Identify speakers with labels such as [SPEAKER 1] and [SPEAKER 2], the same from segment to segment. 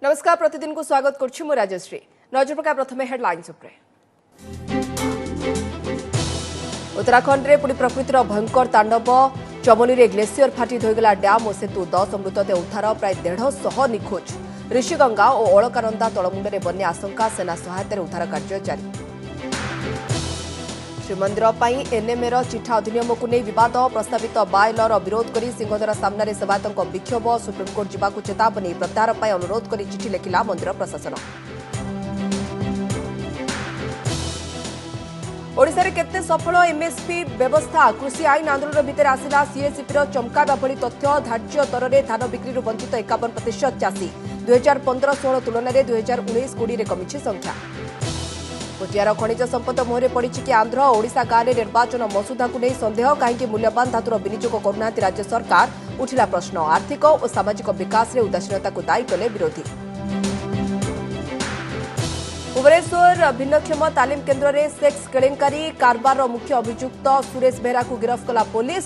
[SPEAKER 1] नमस्कार प्रतिदिन को स्वागत करछु मु राजश्री। नजर पका प्रथमे हेडलाइंस उपरे। उत्तराखंड रे पुणी प्रकृतिर भयंकर तांडव। चमोली रे ग्लेशियर फाटी धोईगला डैम और सेतु 10 मृतदेह उद्धार प्राय 150 निखोज। ऋषिगंगा और अलकानंदा तलमुंडे बन्या आशंका सेना सहायतार उद्धार कार्य जारी। श्रीमंदिर एनएमए चिठा अधिनियम को नहीं विवाद प्रस्तावित बायलर विरोध कर सिंहदर सामने सेवायतों विक्षोभ। सुप्रीमकोर्ट जावाक चेतावनी प्रत्याहार पर अनुरोध कर चिठी लिखिला मंदिर प्रशासन। ओडिशा रे केते सफल एमएसपी व्यवस्था। कृषि आईन आंदोलन भितर आसिला सीएससीपी चमकावा भली तथ्य। धार्य दर में धान बिक्री वंचित 51% चाषी। 2015-16 तुलन में 2019-20 कमिछि संख्या। कोचियार खनिज संपद मुहरे पड़ी कि आंध्र ओडिशा गाँव में निर्वाचन मसुदा को नहीं सन्देह। कहीं मूल्यवान धातुर विनियोग करना राज्य सरकार। उठिला प्रश्न। आर्थिक और सामाजिक विकास में उदासीनता को दायी कले विरोधी। भुवनेश्वर भिन्नक्षम तालीम केन्द्र में सेक्स केलेंकारी कारबार मुख्य अभियुक्त सुरेश बेहरा को गिरफ्त कला पुलिस।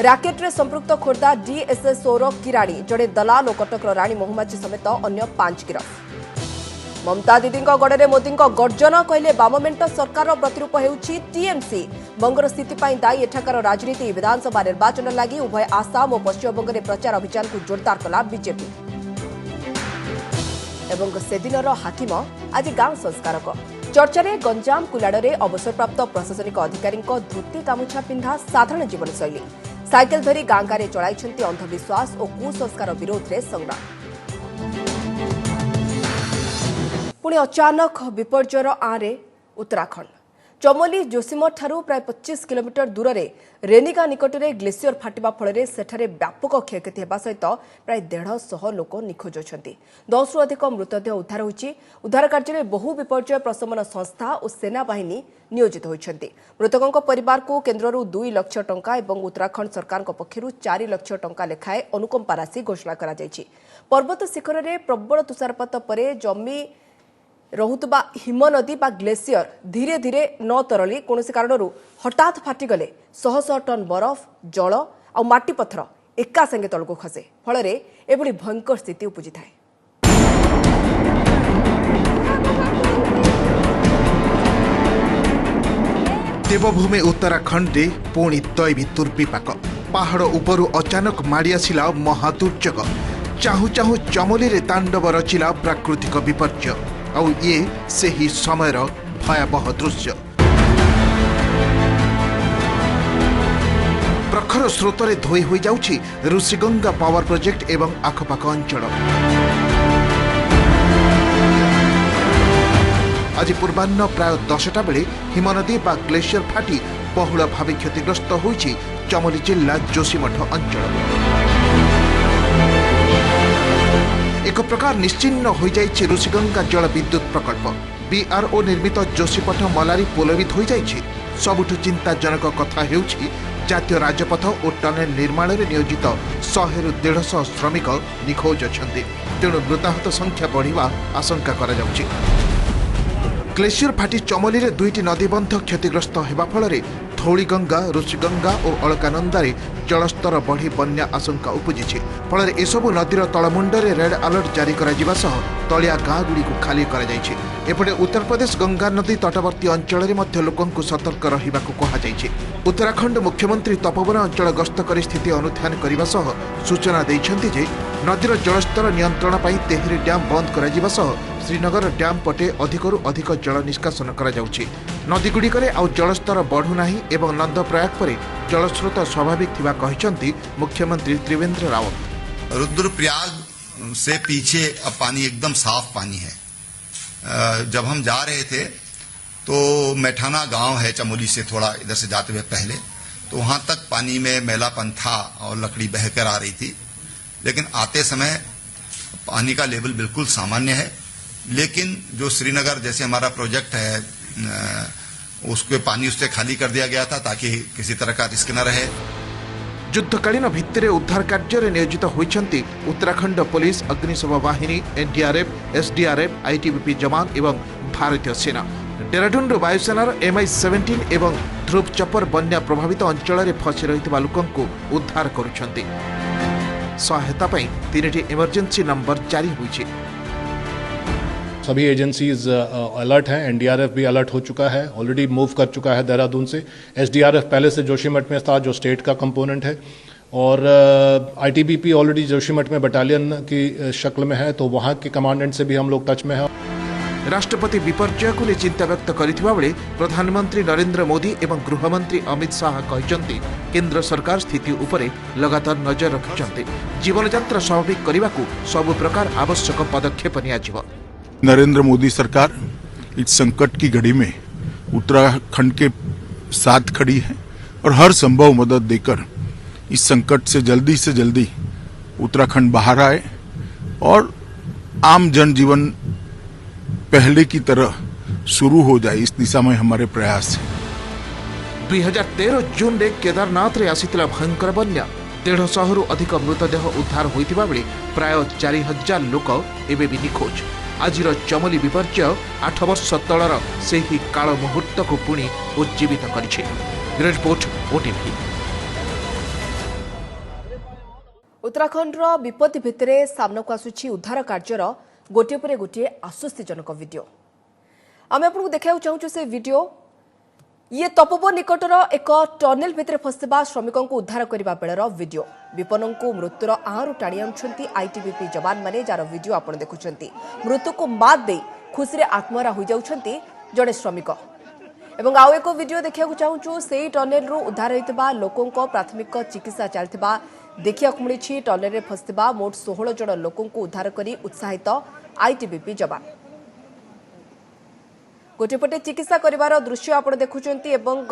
[SPEAKER 1] राकेट रे संपृक्त खोर्धा डीएसएसओर किराणी जड़े दलाल और कटकर राणी महुमाछी समेत अन्य 5 गिरफ्त। ममता दीदी गड़े मोदी गर्जन कहले वाममेंट सरकार प्रतिरूप हेउछि टीएमसी। बंगर स्थिति दायी एठाकार राजनीति। विधानसभा निर्वाचन लगी उभय आसाम और पश्चिमबंग में प्रचार अभियान को जोरदार कला बीजेपी। एवं सेदिनर हाकिम आज गांव संस्कारक। चर्चा रे गंजाम कुलाड़े अवसरप्राप्त प्रशासनिक अधिकारी धोती गामुछा पिंधा साधारण जीवनशैली। साइकेल धरी गाँ गाँव चलाई अंधविश्वास और कुसंस्कार विरोध में संग्राम। पुणी अचानक विपर्जयर आरे उत्तराखंड। चमोली जोशीमठ ठारू प्राय 25 किलोमीटर दूर में रेनिगा निकट में ग्लेशियर फाटिबा फल सेठारे व्यापक क्षयक्षति होगा सहित प्राय 150 लोक निखोज अछंती। 10 रु अधिक मृतदेह उद्धार होइछि। उद्धार कार्य में बहु विपर्जय प्रशमन संस्था और सेना बाहिनी नियोजित होइछंती। मृतकों परिवार को केन्द्रରୁ 2 लाख टंका और उत्तराखंड सरकार पक्षरु 4 लाख टंका लेखाए अनुकंपा राशि घोषणा करा जायछि। पर्वत शिखर में प्रबल तुषारपात पर जमी रहुतबा हिमनदी बा ग्लेशियर धीरे धीरे न तरली कौन कारण हठात फाटिगले शह शह टन बरफ जल आ माटी पत्थर एका संगे तलको खसे फल एभली भयंकर स्थिति उपजी थाए।
[SPEAKER 2] देवभूमि उत्तराखंड रे पुणी दैवी दुर्विपाक। पहाड़ उपरू अचानक माड़ी आसिला महादुर्योग। चाहू चाहू चमोली रे तांडव रचिला प्राकृतिक विपर्य। और ये से ही समयर भयावह दृश्य। प्रखर स्रोत रे धोई हो जाउछि ऋषिगंगा पावर प्रोजेक्ट एवं आखपाख अंचल। आज पूर्वाह्न प्राय 10टा बेले हिमनदी बा ग्लेशियर फाटी बहुल भावे क्षतिग्रस्त होइछि चमोली जिला जोशीमठ अंचल। एक प्रकार निश्चिन्न हो जाइछि ऋषिगंगा जल विद्युत प्रकल्प। बीआरओ निर्मित जोशीमठ मलारी पोलवित हो जाइछि। सबुठु चिंताजनक कथा हेउछि जातीय राजपथ और टनेल निर्माण में नियोजित 100 ରୁ 150 श्रमिक निखोज अछंती। तेणु मृताहत संख्या बढ़िवा आशंका करा जाउछि। ग्लेशियर फाटी चमोली रे 2टी नदीबंध क्षतिग्रस्त हेबा फल धौलीगंगा ऋषिगंगा और अलकानंदा जलस्तर बढ़ी बन्या आशंका उपजी। फल एसबू नदीर तलमुंडे रेड अलर्ट जारी करा सह तलिया गाँ गुड़ी को खाली करपटे उत्तर प्रदेश गंगा नदी तटवर्ती अंचल में लोक सतर्क रहा कहुई। उत्तराखंड मुख्यमंत्री तपोवन अंचल गस्त कर स्थिति अनुध्यान करने सह सूचना देते जे नदीर जलस्तर नियंत्रण पर तेहरी डैम बंद करा सह श्रीनगर डैम पटे अधिकरू अधिक जल निष्कासन करा जाउछि। नदीगुड़िकरे आउ जलस्तर बढ़ुना एवं नंदप्रयाग पर जलस्रोत स्वाभाविक थिबा कहिसंती मुख्यमंत्री त्रिवेंद्र रावत।
[SPEAKER 3] रुद्रप्रयाग से पीछे अब पानी एकदम साफ पानी है। जब हम जा रहे थे तो मैठाना गांव है चमोली से थोड़ा इधर से जाते हुए पहले, तो वहां तक पानी में मैलापन था और लकड़ी बहकर आ रही थी। लेकिन आते समय पानी का लेवल बिल्कुल सामान्य है। लेकिन जो श्रीनगर जैसे हमारा प्रोजेक्ट है उसके पानी उससे खाली कर दिया गया था ताकि किसी तरह का रिस्क न रहे।
[SPEAKER 2] युद्धकालीन भित्तिरे उद्धार कार्य नियोजित होइछंती उत्तराखंड पुलिस, अग्निशम बाहिनी, एनडीआरएफ, एसडीआरएफ, आईटीबीपी जवान एवं भारतीय सेना। डेराडून वायुसेनार MI-17 एवं ध्रुव चपर बन्या प्रभावित अंचल में फसी रही लोकंकु उद्धार करुछंती। सहायता 3टी इमरजेंसी नंबर जारी होइछि।
[SPEAKER 4] सभी एजेंसीज अलर्ट हैं, एनडीआरएफ भी अलर्ट हो चुका है, ऑलरेडी मूव कर चुका है देहरादून से। एसडीआरएफ पहले से जोशीमठ में था, जो स्टेट का कंपोनेंट है, और आईटीबीपी ऑलरेडी जोशीमठ में बटालियन की शक्ल में है, तो वहाँ के कमांडेंट से भी हम लोग टच में हैं।
[SPEAKER 2] राष्ट्रपति विपर्यय को चिंता व्यक्त करथिबा बेले प्रधानमंत्री नरेंद्र मोदी एवं गृहमंत्री अमित शाह कहते केंद्र सरकार स्थिति उपरे लगातार नजर रखिछन्ते। जीवन यात्रा स्वाभाविक करने को सब प्रकार आवश्यक पदक्षेप नियाजिव।
[SPEAKER 5] नरेंद्र मोदी सरकार इस संकट की घड़ी में उत्तराखंड के साथ खड़ी है और हर संभव मदद देकर इस संकट से जल्दी उत्तराखंड बाहर आए और आम जनजीवन पहले की तरह शुरू हो जाए, इस दिशा में हमारे प्रयास है।
[SPEAKER 2] 2013 जून रे केदारनाथ रे आसीतिला भयंकर बन्या 150 रु अधिक मृतदेह उद्धार होइतिबा बेले प्राय 4000 लोक एबे भी निखोज। आजिर चमोली विपर्यय 8 वर्ष तलर सेही काल मुहूर्त को पुणी उज्जीवित करिछि। Report OTV.
[SPEAKER 1] उत्तराखंडर विपत्ति भितरे सामनाकु आसुछि उद्धार कार्यर गोटे पर गोटे आश्वस्तिजनक वीडियो। आम आपको देखा चाहूँ से वीडियो। ये तपोवन निकटर एक टनेल भितर फसवा श्रमिकों को उद्धार करने बेलर वीडियो। विपन्न को मृत्युर आहरु टाणी आनुछंती आईटीबीपी जवान माने, जार वीडियो आपण देखुछंती। मृत्यु को मात दे खुशी आत्महरा हो जाउछंती जड़े श्रमिक। एवं आउ एक वीडियो देखा चाहूँ से टनेल रु उद्धार होइतबा लोकों को प्राथमिक चिकित्सा चलता देखा मिली। टनेल रे फसवा मोट 16 जन लोकों को उद्धार करी उत्साहित आईटीबीपी जवान। गोटे पटे चिकित्सा करिवार दृश्य आपण देखुचंती एवं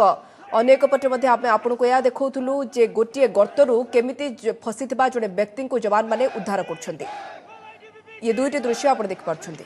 [SPEAKER 1] अनेक पटे मध्ये आपण को या देखौथुलु जे गोटे गर्तरु केमिति फसिथिबा जने व्यक्ति को जवान माने उद्धार करछंती। ये दुईटी दृश्य आपण देख पारछंती।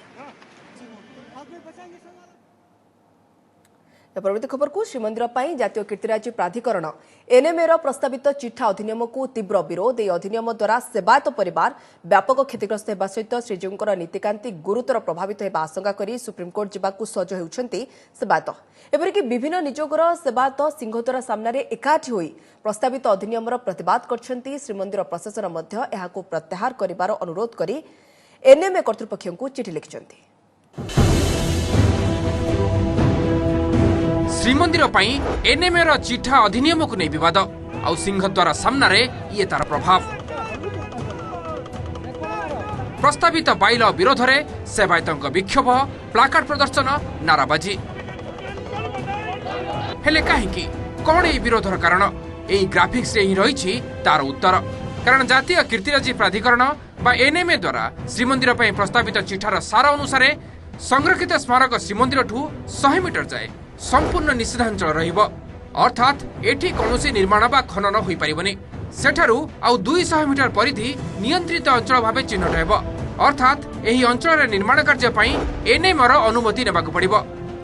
[SPEAKER 1] परवर्ती खबर को श्रीमंदिर पर जातीय कीर्तिराजी प्राधिकरण एनएमए प्रस्तावित चिठा अधिनियम को तीव्र विरोध। यह अधिनियम द्वारा सेवायत परिवार व्यापक क्षतिग्रस्त होगा सहित श्रीजीवर नीतिकांति गुरुतर प्रभावित होगा आशंका कर सुप्रीमकोर्ट जावाक सज होती सेवायत। एपरिक विभिन्न निजोगर सेवायत सिंहद्वार सामने एकाठी होई प्रस्तावित अधिनियम प्रतिवाद करछंती। श्रीमंदिर प्रशासन मध्य एहाको प्रत्याहार करिवार अनुरोध करी एनएमए कर्तृपक्ष को चिठी लिखिछंती।
[SPEAKER 6] श्रीमंदिर एनएमए चिठा अधिनियम को नहीं बद आउ सिंहद्वार सामने ये तार प्रभाव। प्रस्तावित बाइल विरोध में सेवायतों विक्षोभ, प्लाकार्ड प्रदर्शन, नाराबाजी। हेले कहीं कौन यह विरोधर कारण? यही ग्राफिक्स ही रही तार उत्तर। कारण जातीय कीर्तिराजी प्राधिकरण बा एनएमए द्वारा श्रीमंदिर प्रस्तावित चिठार सार अनुसार संरक्षित स्मारक श्रीमंदिर ठू 100 मीटर जाए संपूर्ण निषेधांचल रहिब। अर्थात एठी कौनसी निर्माण बा खनन होई परिबनी। सेठारु आउ 200 मीटर परिधि नियंत्रित अंचल भावे चिन्हट हेब। अर्थात एही अंचल रे निर्माण कार्य पई एनएमए रो अनुमति नेबाकु पड़िबो।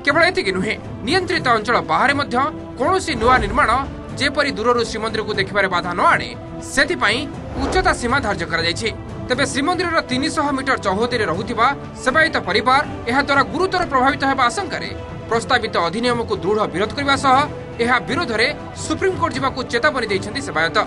[SPEAKER 6] केवल एतिकि नुहे, नियंत्रित अंचल बाहर मध्य कौनसी नुआ निर्माण जेपरि दूररु श्रीमंदिर को देखिबारे बाधा न आने सेति पई उच्चता सीमा धार्य करा जायछि। तेबे श्रीमंदिर 300 मीटर चौहदीरे रहुथिबा सेवायत परिवार एहा द्वारा गुरुतर प्रभावित हेबा आशंका प्रस्तावित अधिनियम को दृढ़ विरोध करने सह एहा विरोध में सुप्रीमकोर्ट जावाक चेतावनी देइछन्ति सेवायत।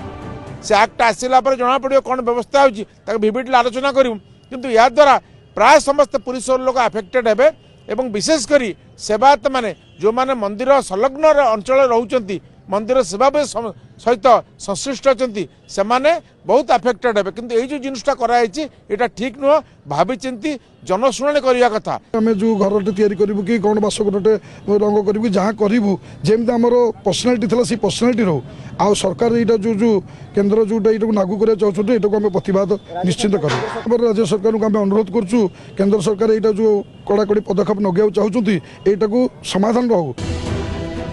[SPEAKER 7] से एक्ट आसिला पर जना पड़ियो कोन व्यवस्था होछि ताके विभिन्न आलोचना करियो, किंतु या द्वारा प्राय समस्त पुलिस लोक अफेक्टेड हेबे एवं विशेष करी सेवायत माने जो माने मंदिर संलग्न अंचल रहउचंती मंदिर सेवा सहित संश्लिष्ट अछंती से माने बहुत अफेक्टेड हेबे। किंतु एई जो जिनिसटा कराइछि एटा ठीक नुह, भाबी चिंती जनशुणाणी करिया कथा।
[SPEAKER 8] आमे जो घरटे तयारी करिवु कि कोन बासगरटे रंग करिवु जहाँ करिवु जेमति हमर पर्सनालिटी थला सी पर्सनालिटी रो आ सरकार एटा जो केंद्र जोटा एटा लागू करे चाहछथि एटा को हम प्रतिवाद निश्चित करू। हमर राज्य सरकार को हम अनुरोध करछु केंद्र सरकार एटा जो कड़ाकड़ी पदक्षेप नगेउ चाहछथि एटा को समाधान रहू।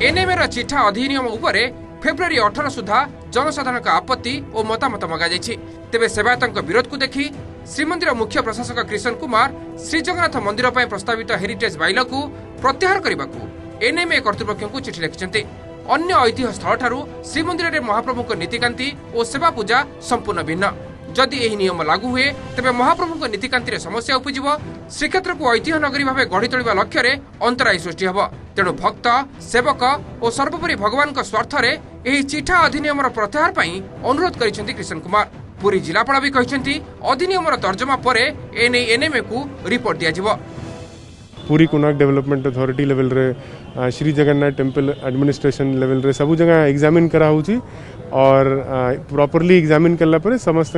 [SPEAKER 6] एनएमए चिठा अधिनियम उपरे फेब्रुआरी 18 सुधा जनसाधारण आपत्ति और मतामत मगा जायछि। तेबे सेवायतों विरोध को देखि श्रीमंदिर मुख्य प्रशासक कृष्ण कुमार श्रीजगन्नाथ मंदिर पर प्रस्तावित हेरिटेज बाइल को प्रत्याहार करने को एनएमए कर्तृपक्ष को चिठी लिखिछन्ति। अन्य ऐतिह्य स्थल ठारू श्रीमंदिर में महाप्रभु नीतिकांति और सेवा पूजा संपूर्ण भिन्न। जदि यह नियम लागू हुए तेबे महाप्रभु नीतिकांति समस्या उपजिब। श्रीक्षेत्र को ऐतिह्य नगरी भाव गढ़ी तोलिबा लक्ष्य रे अंतराय सृष्टि हेब। तेणु भक्त, सेवक और सर्वोपरि भगवान स्वार्थ रे एही चिठा अधिनियम प्रत्याहार पई अनुरोध करिसेंति कृष्ण कुमार। पुरी जिलापाल भी कहिसेंति अधिनियम तर्जमा परे एने एनएमए को रिपोर्ट दिया जिवो।
[SPEAKER 9] पूरी कोणार्क डेवलपमेंट अथॉरिटी लेवल रे Shri Jagannath temple administration level रे सब जगह एग्जामिन करा होची और प्रॉपर्ली एग्जामिन करला परे समस्त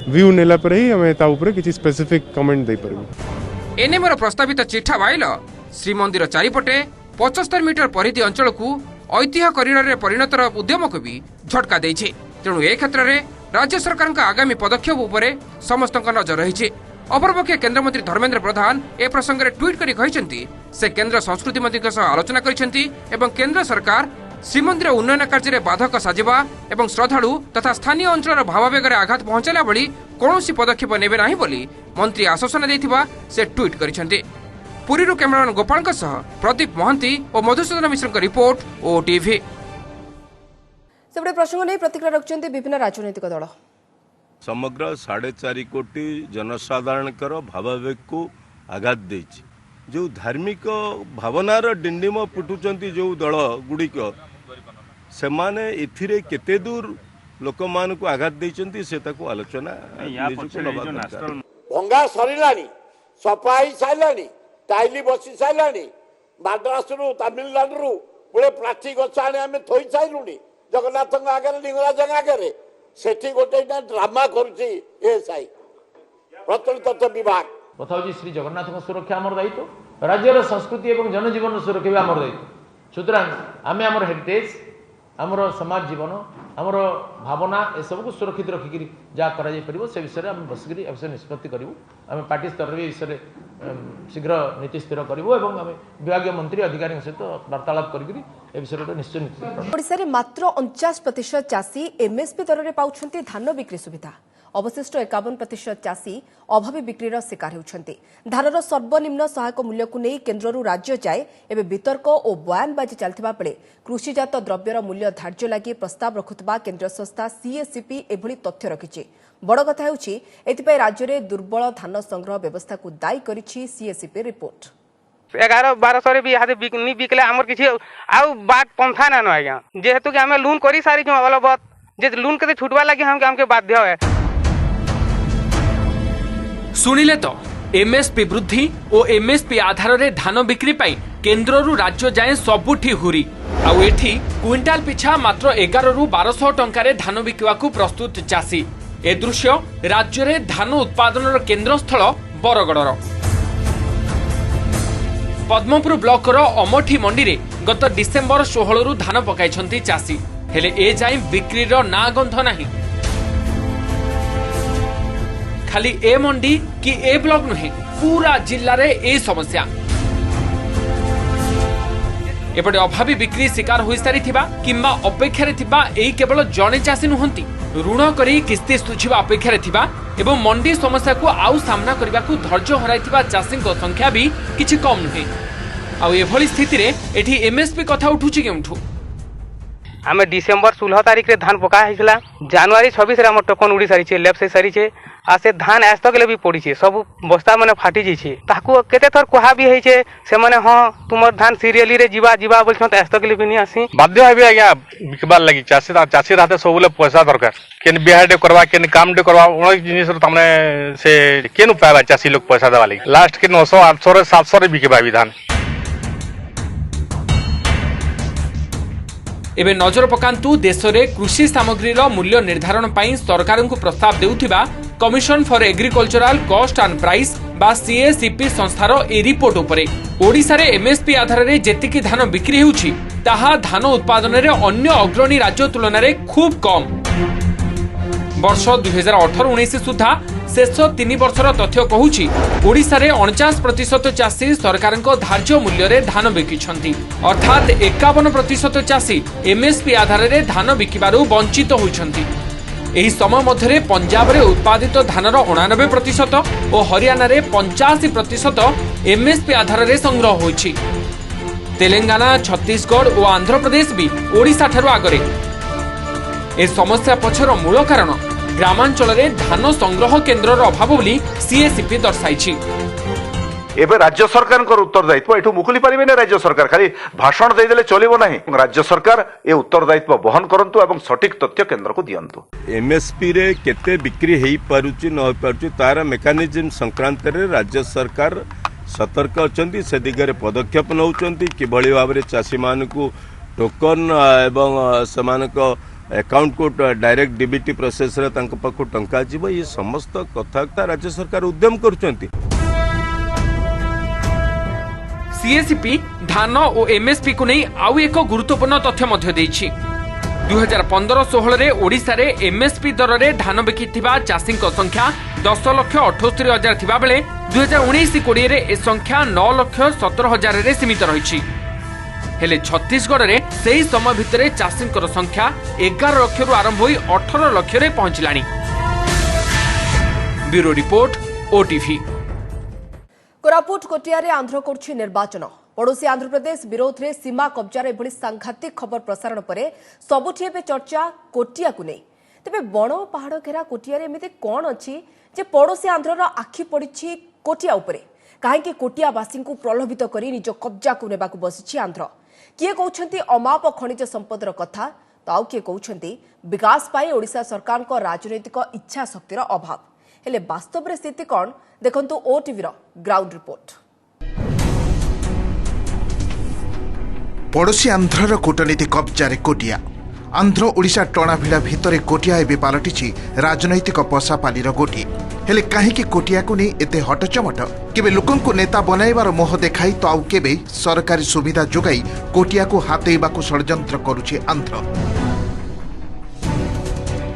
[SPEAKER 9] व्यू नेला परे ही हमें ता ऊपर किछि स्पेसिफिक कमेंट दे परबो।
[SPEAKER 6] एनएमओर प्रस्तावित चिठा वाइल श्रीमंदिर चारिपटे 75 मीटर परिधि अंचल को ऐतिह्य कॉरिडोर परिणतर उद्यम को भी झटका देइछे। तेणु ए क्षेत्र में राज्य सरकार का आगामी पदक्षेप उपरे समस्त नजर रही। अपरपक्षे केन्द्रमंत्री धर्मेन्द्र प्रधान ए प्रसंग में ट्वीट कर कहते से केन्द्र संस्कृति मंत्री आलोचना करछन्ती एवं केन्द्र सरकार श्रीमंदिर उन्नयन कार्य में बाधक साजिबा एवं श्रद्धालु तथा स्थानीय अंचल भावावेग आघात पहुंचाला भली कौनसी पदक्षेप नेबे नाही बोली मंत्री आश्वासन देथिबा से ट्वीट करछन्ती। पुरीरू कैमरामैन गोपाल प्रदीप महंती और मधुसूदन मिश्र रिपोर्ट ओटीवी।
[SPEAKER 1] सेपटे प्रसंग नहीं प्रतिक्रिया रखिछन्ती विभिन्न राजनैतिक दल।
[SPEAKER 10] समग्र 4.5 कोटी जनसाधारण भावावेग को आघात देछि। जो धार्मिक भावनार डिंडिम पिटुचंती जो दल गुड़िक से माने एथिरे केते दूर लोक मान को आघात देइचंती से ताको आलोचना
[SPEAKER 11] भंगा सरिलानी सफाई साइलानी टाइली बसी साइलानी मद्रासरू तमिलनाडु पुरे प्लास्टिक गछ आने आमे थोई साइलुनी जगन्नाथ आगे लिंगराज आगे सेठी गोटे ड्रामा करुची एएसआई प्रचलित विभाग
[SPEAKER 12] कथा श्री जगन्नाथ सुरक्षा आमर दायित्व राज्यर संस्कृति और जनजीवन सुरक्षा भी आमर दायित्व सुतरां आम आमर हेरिटेज आमर समाज जीवन आमर भावना ए सब को सुरक्षित रखिक जहाँ कर से विषय में बसिक विषय निष्पत्ति करूँ आम पार्टी स्तर में विषय शीघ्र नीति स्थिर करूँ और आम विभाग मंत्री अधिकारी सहित वार्तालाप कर विषय निश्चय।
[SPEAKER 1] ओडिशा रे मात्र 49% चाषी एमएसपी दर में पाउछन्ति धान बिक्री सुविधा। अवशिष्ट 51% चाषी अभावी बिक्रीर शिकार होउछन्ति। धानर सर्वनिम्न सहायक मूल्य को नहीं केन्द्ररू राज्य जाए एवं वितर्क और बयानबाजी चलथिबा बेले कृषिजात द्रव्यर मूल्य धार्य लागि प्रस्ताव रखुतबा केन्द्र संस्था सीएसीपी एभली तथ्य रखिछि। बड़ कथा हेउछि एथिपाई राज्य रे दुर्बल धान संग्रह व्यवस्था को दायी करिछि सीएसीपी रिपोर्ट।
[SPEAKER 13] 11-12 भी यहाँ नहीं बिकले आमर किसी आउ बाट पंथा ना आज्ञा जेहेतु कि आम लोन कर सारी अलबत जे लोन के छुटवा लगे हमके बाध्य है।
[SPEAKER 6] सुनिले तो एमएसपी वृद्धि और एमएसपी आधार रे धान बिक्री पाई केन्द्ररू राज्य जाए सबुठी हुरी आउ एठी क्विंटाल पिछा मात्र 11 ରୁ 1200 टंकारे धान बिकवाकू प्रस्तुत चाषी। ए दृश्य राज्य रे धान उत्पादन केन्द्र स्थल बरगड़र पद्मपुर ब्लॉक अमठी मंडी रे गत डिसेम्बर 16 रु धान पकाइछन्ति चाषी हेले ए जाई बिक्रीर ना गंध नाही। खाली ए मंडी कि ए ब्लॉक नुहे पूरा जिल्ला रे ए समस्या। एपटे अभावी बिक्री शिकार होई सारी थिबा किंबा अपेक्षा रे थिबा एई केवल जणे चाषी नुहंती ऋण करी किस्ती सुझिबा अपेक्षा रे थिबा एवं मंडी समस्या को आउ सामना करबा को धैर्य हराइथिबा चाषी संख्या भी किछि कम नुहे। आउ एभली स्थिति रे एठी एमएसपी कथा उठुछि केउठु।
[SPEAKER 13] आम डिसेम्बर 16 तारिख रे धान पका हैला जनवरी 26 रे हम टोकन उड़ी सारी छे लेफ्ट से सारी छे आ से धान आज तक ले भी पड़ी छे सब बस्ता माने फाटी जाइ छे ताकू केते थर कोहा भी है छे से माने हां तुमर धान सीरियली रे जीवा जीवा बोल छ आज तक ले भी नहीं आसी
[SPEAKER 14] बाध्य हेबे आज्ञा बिकबार लागि चासी राते सबले पैसा दरकार केन बिहार डे करबा केन काम डे करबा ओन जिनिस रो तमने से केन पाबा चासी लोग पैसा देवा लागि लास्ट के 900 800 रे 700 रे बिकबा भी धान।
[SPEAKER 6] एबे नजर पकांतु देश रे कृषि सामग्री मूल्य निर्धारण पाई सरकार को प्रस्ताव देउथिबा commission for agricultural cost and price बा सीएसीपी संस्थार ए रिपोर्ट उपरे ओडिशा रे एमएसपी आधार रे जेतिकी धान बिक्री हेउछि ताहा धान उत्पादन रे अन्य अग्रणी राज्य तुलना रे खूब कम। वर्ष 2018-19 सुधा शेष 3 वर्षर तथ्य कहूछि ओडिशा रे 49% चाषी सरकार धार्य मूल्य रे धान बिकिछन्ति अर्थात 51% चाषी एमएसपी आधार रे धान बिकिबारु वंचित होइछन्ति। एही समय मध्यरे पंजाब रे उत्पादित धानर 89% और हरियाणा रे 85% एमएसपी आधार रे संग्रह होइछि। तेलंगाना छत्तीसगढ़ और आंध्र प्रदेश भी ओडिशा ठारू आगरे। ए समस्या पछर मूल कारण ग्रामांचल रे धान संग्रह केन्द्रर अभाव बोली सीएसीपी दर्शाइछि।
[SPEAKER 15] एबे राज्य सरकार उत्तरदायित्व एठू मुकुली पारिबे ना राज्य सरकार खाली भाषण देदेले चलिबो नाही राज्य सरकार ए उत्तरदायित्व बहन करंतु एवं सटीक तथ्य केन्द्र को दियंतु।
[SPEAKER 10] एमएसपी रे केते बिक्री हेई पारुची न होई पारुची तार मेकानिज्म संक्रांत रे राज्य सरकार सतर्क अछंती से दिगरे पदक्षेप नौचंती किभଳି भाबरे चासी मानकु टोकन एवं समानक अकाउंट को डायरेक्ट डीबीटी प्रोसेस रे तांको पाखु टंका जीव ये समस्त कथाकता राज्य सरकार उद्यम करुचंती।
[SPEAKER 6] सीएसपी धान और एमएसपी को नहीं आउ एक गुरुत्वपूर्ण तथ्य मध्य देछि। 2015-16 रे ओडिसा रे एमएसपी दर रे धान बिकिथिबा चाषी संख्या 10,78,000 थिबा बेले 2019-20 रे ए संख्या 9,17,000 रे सीमित रहिछि। हेले छत्तीसगढ़ रे सेही समय भितरे चाषी संख्या 11 लाख रु आरंभ होई 18 लाख रे पहुंचलानी। Bureau report OTV.
[SPEAKER 1] कोरापुट कोटियारे आंध्र करछि निर्वाचन। पड़ोसी आंध्र प्रदेश विरोध रे सीमा कब्जार एभली सांघातिक खबर प्रसारण परे सबुठी एबे चर्चा कोटिया को नहीं। तेबे बण पहाड़ घेरा कोटियारे एमिति कोन अछि जे पड़ोसी आंध्रर आखि पड़िछि कोटिया उपरे? काहेकि कोटियावासी को प्रलोभित करी निज कब्जा को नेबाकू बसिछि आंध्र? किए कहउछंती अमाप खनिज संपदर कथा तो आउ किए कहउछंती विकास पाई ओडिशा सरकार को राजनैतिक इच्छा शक्तिर अभाव। हेले वास्तव रे स्थिति कोन देखंतु ओटीवी रो ग्राउंड रिपोर्ट।
[SPEAKER 2] पड़ोसी आंध्रर कूटनीति कब्जारे कोटिया। आंध्र ओडिशा टणाभिड़ा भितरे कोटिया एबे पालटिछि राजनैतिक पसापालीर गोटी। हेले काहेकि कोटिया को नहीं एते हटचमट? केबे लोकंकु नेता बनाइबार मोह देखाई तो आउ केबे सरकारी सुविधा जोगाई कोटिया को हातेइबाकू षड्यंत्र करुछि आंध्र।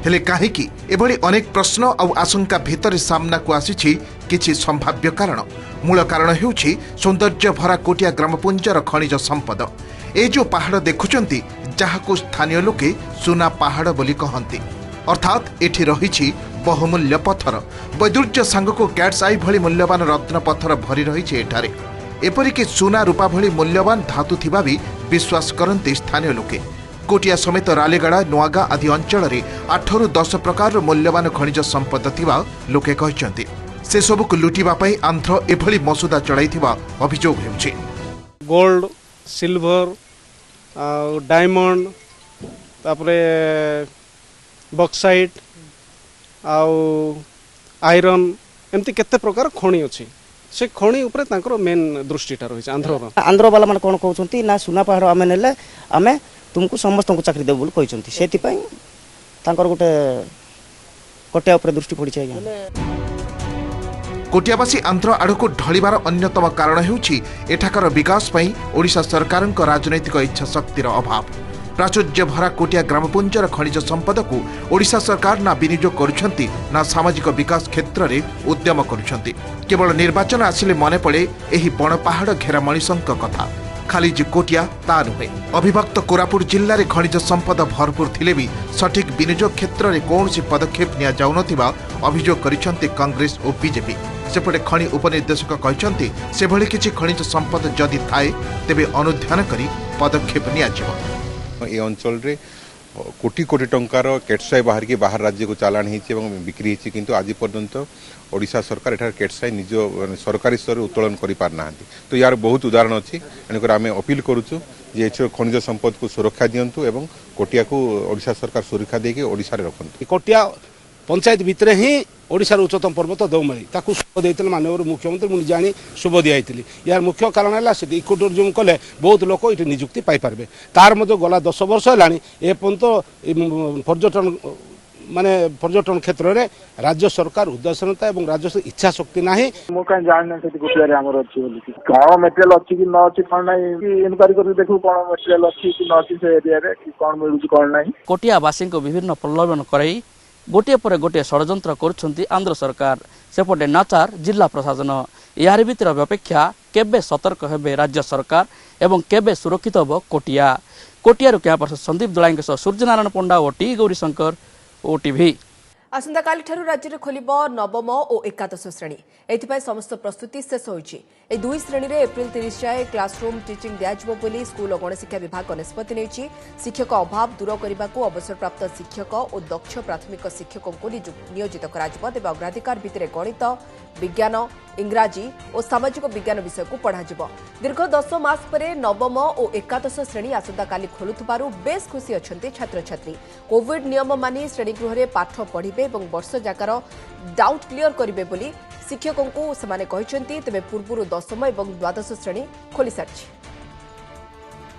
[SPEAKER 2] हेले काहेकि एभली अनेक प्रश्न और आशंका भितर सामना को आसीछि किछि संभाव्य कारण। मूल कारण हेउछि सौंदर्य भरा कोटिया ग्रामपुंजर खनिज संपद। ए जो पहाड़ देखुचंती जहाको स्थानीय लोके सुना पहाड़ बोली कहंती, अर्थात एठी रहिछि बहुमूल्य पत्थर। वैदुर्य सांगको कैट्स आई भली मूल्यवान रत्न पत्थर भरी रहिछि एठारे। एपरिक सुना रूपा भली मूल्यवान धातु थिबा भी विश्वास करंती स्थानीय लोके। कोटिया समेत रालेगड़ा नुआगा आदि अंचल 8 ରୁ 10 प्रकार मूल्यवान खनिज संपद थिबा लोके कहचंती। से सबु को लुटिबा पई आंध्र एभली मसुदा चढ़ाइथिबा अभियोग हेउछि।
[SPEAKER 16] गोल्ड, सिल्वर, डायमंड, तापरे बक्साइट, आयरन एमती केते प्रकार खणी अछि। से खणी ऊपर तांकर मेन दृष्टिटा रहिछ आंध्र
[SPEAKER 17] वाला मन कोन कहउछंती ना सुना पहाड़ आमे नेले आमे तुमको समस्त को चाकरी देबो बोल कहउछंती। सेति पई तांकर गोटे कोटिया ऊपर दृष्टि पड़ी छै।
[SPEAKER 2] कोटियावासी आंध्र आड़क ढलिबार अन्यतम कारण हेउछि एठाकर विकास पई ओडिशा सरकारक राजनैतिक इच्छा शक्तिर अभाव। प्राचुर्य भरा कोटिया ग्रामपुंजर खनिज संपद को ओडिशा सरकार ना विनियोग करुछंती ना सामाजिक विकास क्षेत्र रे उद्यम करुछंती। केवल निर्वाचन आसिले मने पड़े एही बण पहाड़ घेरा मणिसंक कथा। खाली जे कोटिया ता नुहे। अविभक्त कोरापुट जिल्ला रे खनिज संपद भरपूर थिले भी सठिक विनियोग क्षेत्र रे कौनसी पदक्षेप निया जाउनथिबा अभियोग करिसंती कांग्रेस और बीजेपी। सेपटे खनि उपनिर्देशक कहचंती सेभଳି किछि खनिज संपद जदि थाए तेबे अनुध्यान करी पदक्षेप निया जिवो।
[SPEAKER 18] ए अंचल रे कोटी कोटी टंकार केटसाई बाहर की बाहर राज्य को चालान होती बिक्री होती किंतु आज पर्यंत ओडिशा सरकार एठार केटसाई निज सरकारी स्तर उत्तोलन कर पारना। तो यार बहुत उदाहरण अच्छी एणुक आम अपील करुचु जे खनिज संपद को सुरक्षा दिंतु एवं कोटिया को ओडिशा सरकार सुरक्षा देके ओडिशा रे रखंतु।
[SPEAKER 16] कोटिया पंचायत भितर ही ओडिशार उच्चतम पर्वत दौमारी ताकू शुभ देते माननीय मुख्यमंत्री मुझे जानी शुभ दिखाई। यार मुख्य कारण है इको टूरिज्म कले बहुत लोक ये निजुक्ति पाइपारे। तार मध्य गला 10 वर्ष है एपर्यंत पर्यटन माने पर्यटन क्षेत्र में राज्य सरकार उदासीनता और राज्य इच्छा शक्ति ना
[SPEAKER 19] जान कौन मेटेरियल अच्छी कि न अच्छी कौन ना इनक्वारी कर देखू कौन मेटेरियल अच्छी कि न अच्छी से एरिया रे कौन मिलुची कौन ना।
[SPEAKER 17] कोटियावासी को विभिन्न प्रलोभन कराई गोटे पर गोटे षड्यंत्र करुछंती आंध्र सरकार। सेपटे नाचार जिला प्रशासन यार भीतर अपेक्षा केबे सतर्क हेबे राज्य सरकार एवं केबे सुरक्षित हो कोटिया। कोटियारू कैंपर संदीप दलाईंक सह सूर्यनारायण पंडा और टी गौरीशंकर ओटीवी।
[SPEAKER 1] आसंता काली ठारू राज्य में खोलिब नवम और एकादश श्रेणी। एथिपाई समस्त प्रस्तुति शेष होइछि। ए दुई श्रेणी रे एप्रिल 30 जाए क्लासरूम टीचिंग दियाजिबो बोली स्कूल और गणशिक्षा विभाग निष्पत्ति नेछि। शिक्षक अभाव दूर करने को अवसरप्राप्त शिक्षक और दक्ष प्राथमिक शिक्षकों को नियोजित कराजिबो। तेबे अग्राधिकार भितर गणित, विज्ञान, इंग्राजी और सामाजिक विज्ञान विषय को पढ़ाजिबो। दीर्घ 10 मास परे नवम और एकादश श्रेणी आसंता काली खोलुथबारु बेस खुशी अछंती छात्र छात्री। कोविड नियम मानि श्रेणीगृह रे पाठ पढ़िबे रे एवं वर्ष जाकार डाउट क्लियर करिवे बोली शिक्षकों को सेमाने कहिसेंती। तेबे पूर्वरु 10म एवं द्वादश श्रेणी खोली सारछि।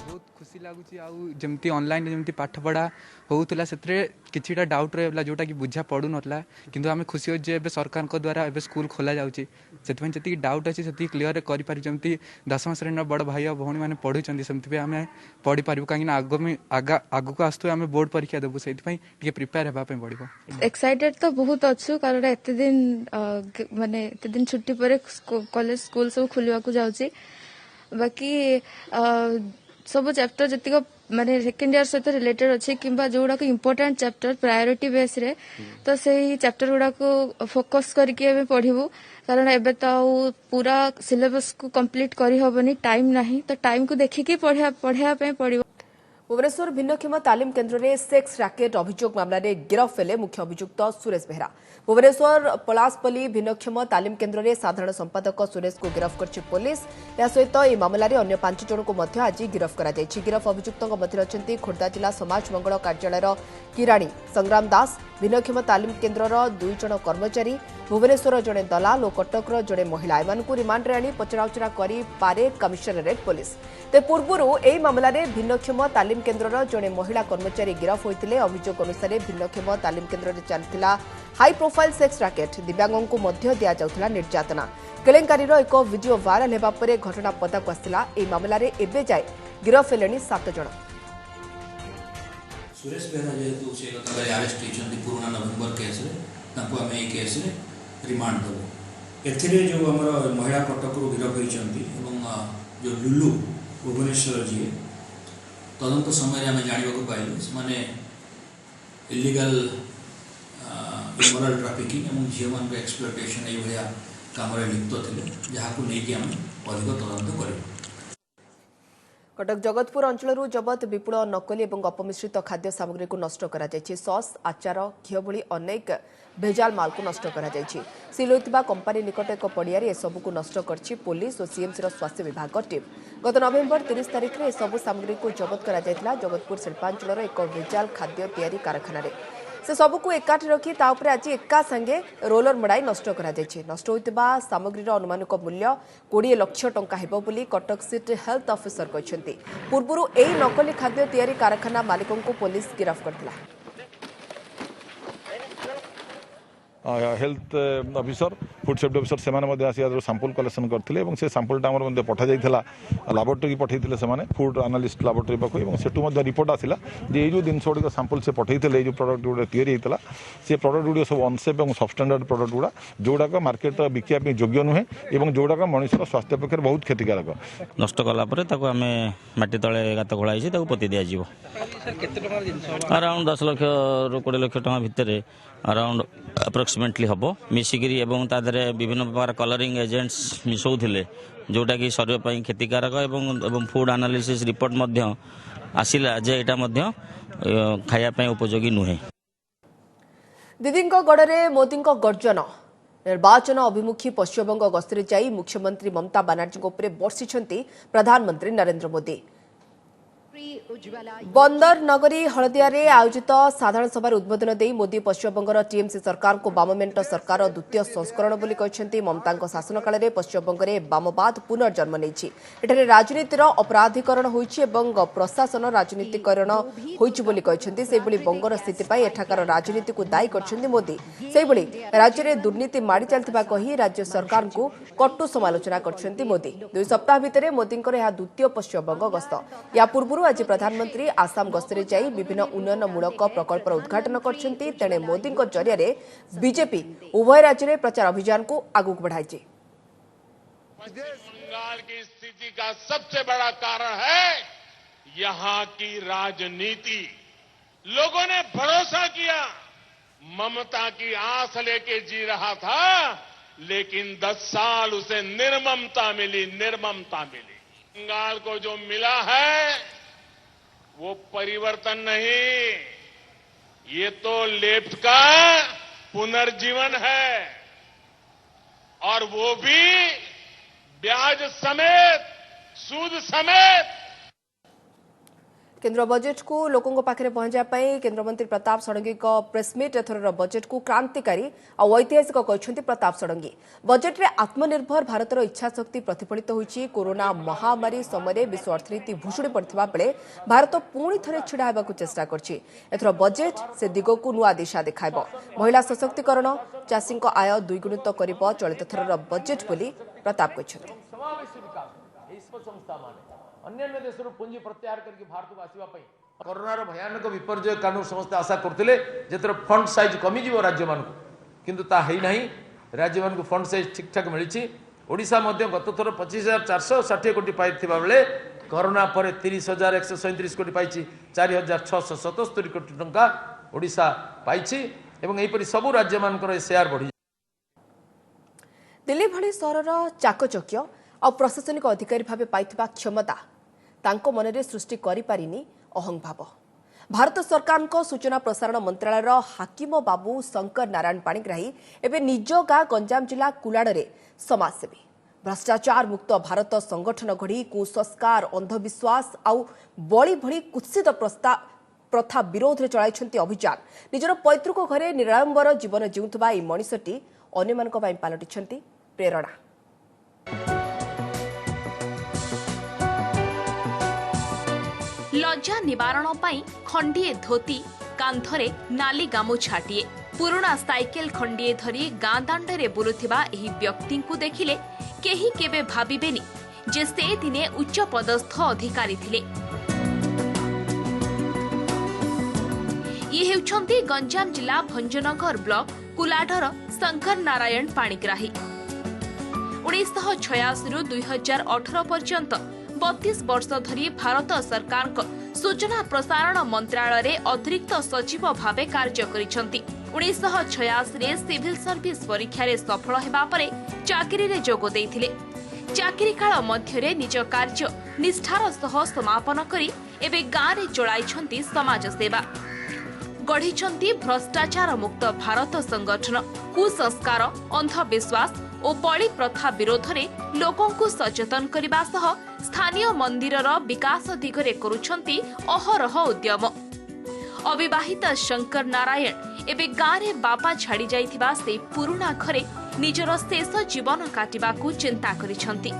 [SPEAKER 20] बहुत खुशी लगुच आमती ऑनलाइन जमी पाठ पढ़ा होता से किछिटा डाउट रहा जोटा कि बुझा पड़ू नाला किंतु आम खुशी हो सरकार द्वारा एवं स्कूल खोल जाऊँगी से डाउट अच्छी से क्लीयर करमती 10म श्रेणी बड़ भाई और भौणी मैंने पढ़ुं सेमती आम पढ़ी पार्बू कहीं आग को आसतु आम बोर्ड परीक्षा देवु से प्रिपेयर होगापी पड़ो।
[SPEAKER 21] एक्साइटेड तो बहुत अच्छु कारण एत दिन माने एत दिन छुट्टी पर कॉलेज स्कूल सब खोलिया जाऊँगी बाकी सब चैप्टर जी माने सेकेंड ईयर सहित रिलेटेड अच्छे कि जोड़ा इंपोर्टेंट चैप्टर प्रायोरिटी बेस रे तो सही चैप्टर गुड़ा को फोकस करके पढ़ू कारण एबे तो पूरा सिलेबस को कंप्लीट करी होबनी टाइम नहीं तो टाइम को देखिकी पढ़िया पड़ो।
[SPEAKER 1] भुवनेश्वर भिन्नक्षम तालीम केन्द्र में सेक्स रैकेट अभियोग मामला में गिरफ हेले मुख्य अभियुक्त सुरेश बेहरा। भुवनेश्वर पलासपल्ली भिन्नक्षम तालीम केन्द्र में साधारण संपादक सुरेश को गिरफ कर पुलिस। या सहित यह मामलें अन्य 5 जन को आज गिरफ कर गिरफ अभियुक्तों मध्य अच्छा खोर्धा जिला समाज मंगल कार्यालय किराणी संग्राम दास, भिन्नक्षम तालीम केन्द्र 2 जन कर्मचारी, भुवनेश्वर जड़े दलाल और कटकर जड़े महिला एमानकु रिमांड रे आनी पचराउचरा करी पारे कमिशनरेट पुलिस। ते पूर्वरु एही मामलें भिन्नक्षम तालीम केन्द्र जड़े महिला कर्मचारी गिरफ होते अभियोग अनुसार भिन्नक्षम तालीम केन्द्र चलता हाई प्रोफाइल सेक्स रैकेट दिव्यांगों को मध्य दिया जाउथला निर्यातना। केलेंकारीर एक वीडियो वायरल हेबा परे घटना पदाक आसिला। एही मामलें एबे जाए गिरफ हेलेनी 7 जन।
[SPEAKER 22] सुरेश बेहरा जेहेतु से अरेस्ट होती पुराना नवेम्बर केस आम ये केस रिमांड देव एथिरे जो आमर महिला कटक गिरफ होती जो लुलु भुवनेश्वर जी तदंत समय आम जानवा पाइलु से इलीगल इमोरल ट्राफिकिंग और झील मान एक्सप्लोटेशन ये काम लिप्त थे जहाँ नहीं आम अधिक तदंत कर।
[SPEAKER 1] कटक जगतपुर अंचल जबत विपुल नकली और अपमिश्रित खाद्य सामग्री को नष्ट करा जायछि। सॉस, आचार, घी भली अनेक भेजाल माल को नष्ट करा जायछि। सील होइतिबा कंपनी निकट एक पड़ियारे एसबू को नष्ट करछि पुलिस और सीएमसी स्वास्थ्य विभाग टीम। गत नवेम्बर 30 तारिख में सबु सामग्री को जबत करा जायतिला जगतपुर शिल्पांचल एक भेजाल खाद्य तैयारी कारखाना से सबको एकाठी रखी ताउपरे आज एका संगे रोलर मड़ाई नष्ट करा जायछि। नष्ट होइतिबा सामग्रीर अनुमानिक मूल्य 20 लाख टंका हेबो बोली कटक सिटी हेल्थ ऑफिसर कहछन्ती। पूर्वरु एही नकली खाद्य तैयारी कारखाना मालिकों को पुलिस गिरफ्त करथिला।
[SPEAKER 23] Health officer food safety officer से आसी सैंपल कलेक्शन करते से सैंपलटा आम पठा जाइला लैबोरेटरी पठे से फूड एनालिस्ट लैबोरेटरी पाखु से रिपोर्ट आसला ये जो जिन गुड़ा सैंपल से पठे जो प्रोडक्ट गुड़ा या से प्रोडक्ट गुड़ा सब अनसेफ और सबस्टैंडर्ड प्रोडक्ट गुड़ा जोड़ाक मार्केट बिकापी योग्य नुहे और जोड़ाक मनुष्यर स्वास्थ्य पक्ष बहुत क्षतिकारक।
[SPEAKER 24] नष्ट कलापर आम माटी तले गात खोलाई पोती दिज्व अराउंड 10 लाख रू 20 लाख टका भितर अराउंड अप्रोक्सीमेटली हम मिसिकी एवं तादरे विभिन्न प्रकार कलरिंग एजेंट्स मिसौले जोटा कि शरीर क्षतिकारक एवं फूड एनालिसिस रिपोर्ट आसिला जे एटा खाया उपयोगी नुहे।
[SPEAKER 1] दीदी गड़े मोदी गर्जन निर्वाचन अभिमुखी पश्चिमबंग गस्तरे जाई मुख्यमंत्री ममता बनर्जी उपरे बर्षिछन्ति प्रधानमंत्री नरेंद्र मोदी। बंदर नगरी हलदिया रे आयोजित साधारण सभा उद्बोधन दे मोदी पश्चिमबंगर टीएमसी सरकार को वाममेंट सरकार द्वितीय संस्करण बोली कहते। ममता शासन काल में पश्चिमबंग में वामवाद पुनर्जन्म नहीं एठारे राजनीतिर अपराधीकरण होइछि एवं प्रशासन राजनीतिकरण होइछि बोली कहते। से बंगर स्थिति पर एठाकार राजनीति को दायी करछन्ति मोदी। से राज्य में दुर्नीति माड़ी चलथिबा कही राज्य सरकार को कटु समालोचना करछन्ति मोदी। 2 सप्ताह भितर मोदींकर यह द्वितीय पश्चिमबंग गस्त। या पूर्व आज प्रधानमंत्री आसाम गस्तरे जाई विभिन्न उन्नयनमूलक प्रकल्पर उद्घाटन करछन्ति। तेणे मोदी जरिया बीजेपी उभय राज्य में प्रचार अभियान को आगू बढ़ाई।
[SPEAKER 25] बंगाल की स्थिति का सबसे बड़ा कारण है यहाँ की राजनीति। लोगों ने भरोसा किया, ममता की आस लेके जी रहा था, लेकिन 10 साल उसे निर्ममता मिली। बंगाल को जो मिला है वो परिवर्तन नहीं, ये तो लेफ्ट का पुनर्जीवन है और वो भी ब्याज समेत, सूद समेत।
[SPEAKER 1] केन्द्र बजेट को लोकों पाखे पहुंचाई केन्द्रमंत्री प्रताप षडंगी प्रेसमिट एथर बजेट को क्रांतिकारी और ऐतिहासिक कहते प्रताप षडंगी बजेट में आत्मनिर्भर भारतर इच्छाशक्ति प्रतिफलित होती कोरोना महामारी समय विश्व अर्थनीति भुशुड़ी पड़ता बेले भारत पुणी थे छिड़ा होगा चेष्टा कर बजेट से दिग को नुआ दिशा देखाइब महिला सशक्तिकरण चाषी आय द्विगुणित कर चलित थर बजेट बोली प्रताप कहते
[SPEAKER 12] अन्य देश पुंजी प्रत्याहार करके भारत को आसवा कोरोनार भयानक विपर्यय कानून समस्त आशा करते जितने फंड साइज कमिज राज्य मान किंतु ता है नहीं राज्य मान फंड साइज ठीक ठाक मिली ओडिशा गत थर 25,460 कोटी पाई बेले कोरोना पर 30,137 कोटी पाई 4,677 कोटी टंका ओडिशा पाई एवं सबु राज्य मान शेयर बढ़ी।
[SPEAKER 1] दिल्ली भली सहर चाकचक्य और प्रशासनिक अधिकारी भाव पाइथिबा क्षमता तांको मनरे सृष्टि करि पारिनी अहंभाव भारत सरकार को सूचना प्रसारण मंत्रालय हाकिम बाबू शंकर नारायण पाणिग्राही एवं निज गाँ गंजाम जिला कुलाड़े समाजसेवी भ्रष्टाचार मुक्त भारत संगठन गढ़ी कुसंस्कार अंधविश्वास आउ बड़ी भली कुत्सित प्रथा विरोध में चलाई अभियान निजर पैतृक घरे निराडंबर जीवन जीउथबा ई मनिषटी अन्यमानक पई पालटिछंती प्रेरणा।
[SPEAKER 3] लज्जा निवारण पाई खंडिए धोती कांधरे नाली गामुछाटिए पुराना साइकेल खंडिए धरी गाँ दांडे बुलुथिबा एही व्यक्ति को देखिले केही केबे भाबिबेनी जे से दिने उच्च पदस्थ अधिकारी थिले। ये हेउछंती गंजाम जिला भंजनगर ब्लॉक कुलाढर शंकर नारायण पाणिग्राही 1986 रु 2018 पर्यंत 32 वर्ष धरी भारत सरकार सूचना प्रसारण मंत्रालय अतिरिक्त सचिव भावे कार्य करिसंती। 1986 रे सिविल सर्विस परीक्षा रे सफल हेबा परे चाकरी रे जोग देइथिले। चाकरी काल मध्यरे निज कार्य निष्ठार सह समापन करी एबे गाँ रे चलाइछंती समाज सेवा गढ़िछंती भ्रष्टाचार मुक्त भारत संगठन कुसंस्कार अंधविश्वास और बड़ी प्रथा विरोध में लोकों को सचेतन करने सह स्थानीय मंदिरर विकास दिगरे करुछंती अहरह उद्यम। अविवाहित शंकर नारायण एबे गाँ रे बापा छाड़ी जाइथिबा से पुराना घरे निजर शेष जीवन काटिबा को चिंता करिछंती।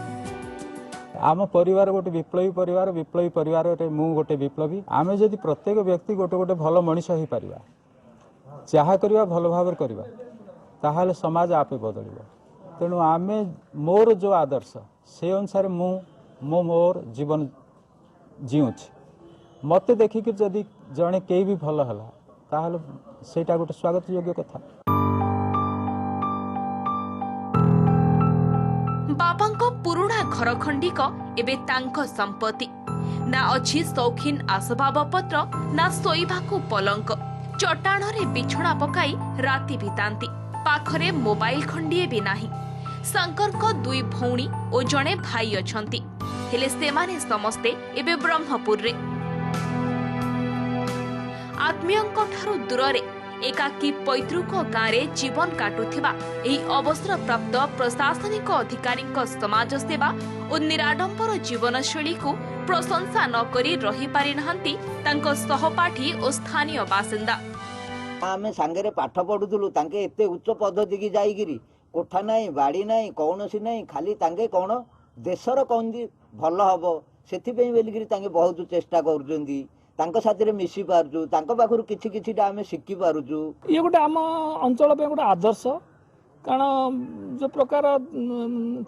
[SPEAKER 4] आम परिवार गोटे विप्लवी परिवार मु गोटे विप्लवी आमे जदि प्रत्येक व्यक्ति गोटे गोटे भल मनीष हो पारिबा चाहा करिबा भल भाव करिबा ताहाले समाज आपे बदलिबो। तेणु आमे मोर जो आदर्श से अनुसार मोर जीवन जीउछ मते देखिक जदि जने केही भी भल हला ताहाले सेटा गोटे स्वागत योग्य कथा।
[SPEAKER 3] बाबांको पुरुणा घर खंडिक एबे तांको संपत्ति ना अछि शौखीन आसबाबपत्र ना सोइबाकू पलंक चट्टाण रे बिछड़ा पकाई राति बितांती पाखरे मोबाइल खंडिए भी नाही। शंकर को 2 भौणी और जणे भाई अछंती हेले सेमाने समस्ते एबे ब्रह्मपुर रे आत्मीयंको ठारू दूर एकाकी पैतृक गाँ रे जीवन काटुथिबा एही अवसर प्राप्त प्रशासनिक अधिकारी समाज सेवा और निराडंबर जीवनशैली को प्रशंसा न करी रही पारि नहंती तांको सहपाठी और स्थानीय बासिंदा।
[SPEAKER 5] आमे सांगरे पाठ पढुथुलु तांके एते उच्च पद्धति की जाईगिरी कोठा नाही बाड़ी नाही कौनसी नाही खाली तांके कोन देशर कौन भल हबो सेथि पे बेलिगिरी तांके बहुत चेष्टा करूचंदी तांको साथी रे मिसी पारजु तांको पाखरु किछि किछिटा आमे शिखि पारुजु।
[SPEAKER 7] ये गोटे आम अंचल पे गोटे आदर्श कारण जो प्रकार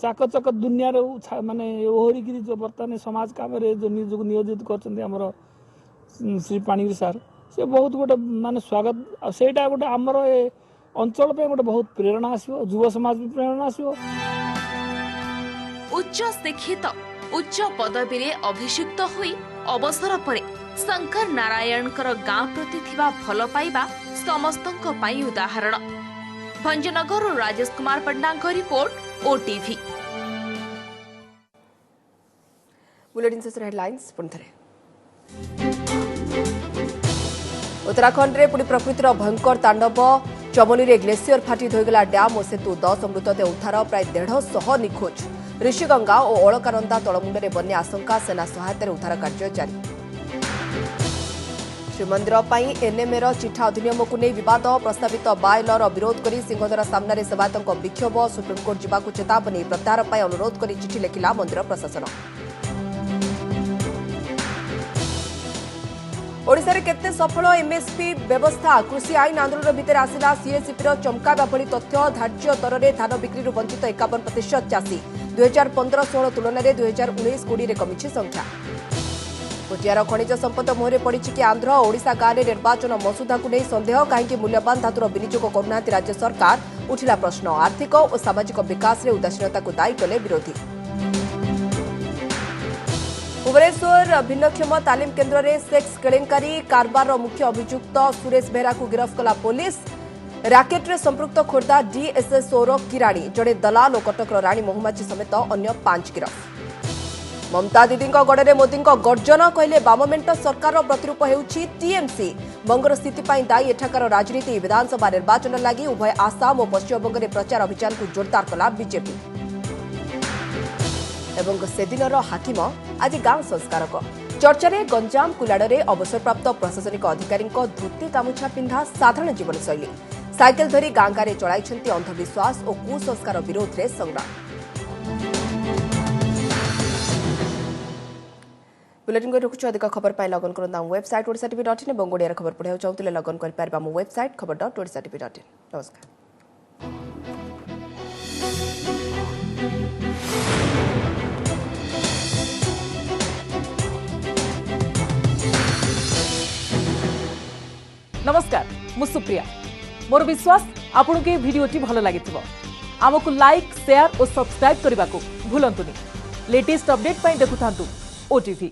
[SPEAKER 7] चाकचक दुनिया रे माने ओहरिगिरी जो वर्तमान समाज काम रे जो नियोजित करचंदी हमर श्री पाणिग्राही सर से बहुत गोटे माने स्वागत सेटा गोटे हमर अंचल पे गोटे बहुत प्रेरणा आसियो युवा समाज भी प्रेरणा आसियो।
[SPEAKER 3] उच्च शिक्षित उच्च पदवी रे अभिषिक्त हुई अवसर परे शंकर नारायण गाँ प्रति थिबा भल पाइबा समस्तंको पाई उदाहरण। भंजनगर राजेश कुमार पंडा रिपोर्ट ओटीवी।
[SPEAKER 1] बुलेटिन शेष हेडलाइंस पुनथरे उत्तराखंड रे पुणी प्रकृतिर भयंकर तांडव चमोली रे ग्लेसियर फाटी धोईगला डैम और सेतु 10 मृतदेह उद्धार प्राय 150 निखोज ऋषिगंगा और अलकानंदा तलमुंडे बन्या आशंका सेना सहायतार उद्धार कार्य जारी। श्रीमंदिर एनएमए चिठा अधिनियम को नहीं विवाद प्रस्तावित बायलर विरोध कर सिंहदरा सामने सेवायत विक्षोभ सुप्रीमकोर्ट जावाक चेतावनी प्रत्याहार पर अनुरोध कर चिठी लिखिला मंदिर प्रशासन। ओडिशा रे केते सफल एमएसपी व्यवस्था कृषि आईन आंदोलन भितर आसिला सीएसईपी चमकावा भली तथ्य धार्य दर में धान बिक्री वंचित 51% चाषी 2015-16 तुलन में 2019-20 में कमी संख्या। कोचियार खनिज संपद मुहरे पड़ी कि आंध्र ओडिशा गाँव में निर्वाचन मसुदा को नहीं सन्देह कहीं मूल्यवान धातुर विनियोग करूना राज्य सरकार उठिला प्रश्न। आर्थिक और सामाजिक विकास में उदासीनता को दायी कले विरोधी। भुवनेश्वर भिन्नक्षम तालीम केन्द्र में सेक्स केलेंकारी कारबार मुख्य अभियुक्त सुरेश बेहरा को गिरफ्त कला पुलिस। राकेट रे संपृक्त खोर्धा डीएसएसओर किराणी जड़े दलाल और कटकर राणी महुमाछी समेत अन्य 5 गिरफ्त। ममता दीदी गड़े मोदी गर्जन कहले बाममेंट सरकार प्रतिरूप हेउछि टीएमसी। बंगर स्थिति दायी एठाकार राजनीति विधानसभा निर्वाचन लगी उभय आसाम और पश्चिमबंग में प्रचार अभियान को जोरदार कला बीजेपी। एवं सेदिनर हाकिम आज गांव संस्कारक चर्चा गंजाम कुलाड़े अवसरप्राप्त प्रशासनिक अधिकारी धोती गामुछा पिंधा साधारण जीवनशैली साइकेल धरी गाँ गाँव चलाई अंधविश्वास और कुसंस्कार विरोध में संग्राम। बुलेटिन को रखुछु अधिक खबर पाई लगन करन वेबसाइट odisatv.in এবং ओडिया खबर पढ़ाउ चाहूले लगन कर पारबा मो वेबसाइट खबर.odisatv.in। नमस्कार।
[SPEAKER 8] नमस्कार मु सुप्रिया मोर विश्वास आपन के वीडियोटी भलो लागिथिबो आमको लाइक शेयर और सब्सक्राइब करबा को भूलंतुनी। लेटेस्ट अपडेट पाई देखुथांतु ओटीवी।